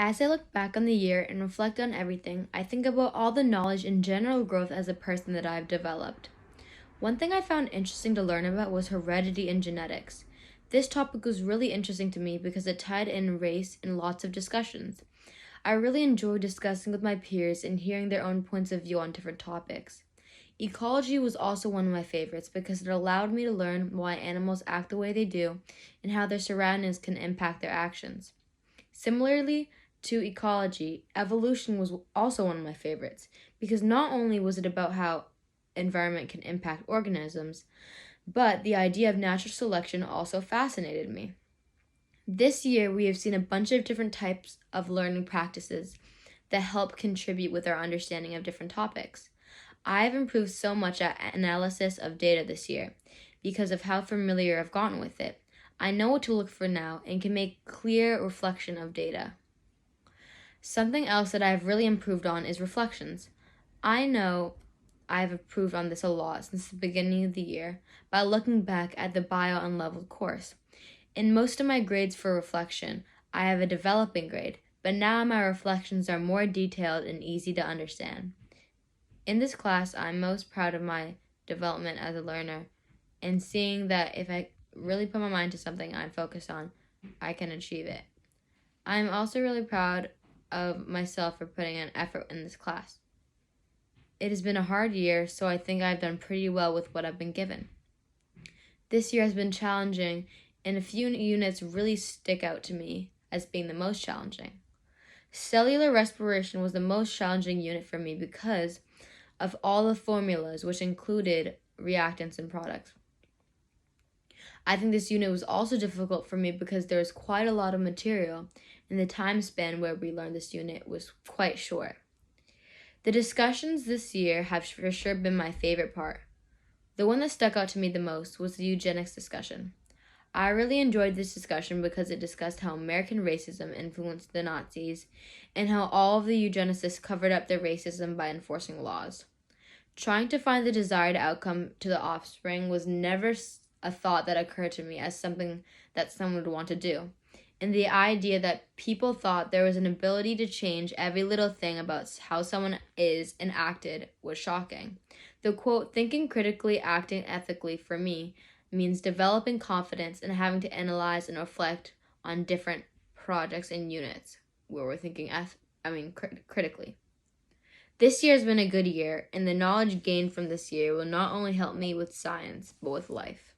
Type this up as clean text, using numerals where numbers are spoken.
As I look back on the year and reflect on everything, I think about all the knowledge and general growth as a person that I've developed. One thing I found interesting to learn about was heredity and genetics. This topic was really interesting to me because it tied in race in lots of discussions. I really enjoyed discussing with my peers and hearing their own points of view on different topics. Ecology was also one of my favorites because it allowed me to learn why animals act the way they do and how their surroundings can impact their actions. Similarly to ecology, evolution was also one of my favorites because not only was it about how environment can impact organisms, but the idea of natural selection also fascinated me. This year, we have seen a bunch of different types of learning practices that help contribute with our understanding of different topics. I have improved so much at analysis of data this year because of how familiar I've gotten with it. I know what to look for now and can make clear reflection of data. Something else that I've really improved on is reflections. I know I've improved on this a lot since the beginning of the year by looking back at the bio unleveled course. In most of my grades for reflection, I have a developing grade, but now my reflections are more detailed and easy to understand. In this class, I'm most proud of my development as a learner and seeing that if I really put my mind to something I'm focused on, I can achieve it. I'm also really proud of myself for putting an effort in this class. It has been a hard year, so I think I've done pretty well with what I've been given. This year has been challenging, and a few units really stick out to me as being the most challenging. Cellular respiration was the most challenging unit for me because of all the formulas, which included reactants and products. I think this unit was also difficult for me because there was quite a lot of material, and the time span where we learned this unit was quite short. The discussions this year have for sure been my favorite part. The one that stuck out to me the most was the eugenics discussion. I really enjoyed this discussion because it discussed how American racism influenced the Nazis and how all of the eugenicists covered up their racism by enforcing laws. Trying to find the desired outcome to the offspring was never a thought that occurred to me as something that someone would want to do. And the idea that people thought there was an ability to change every little thing about how someone is and acted was shocking. The quote, thinking critically, acting ethically, for me, means developing confidence and having to analyze and reflect on different projects and units where we're thinking critically. This year has been a good year, and the knowledge gained from this year will not only help me with science, but with life.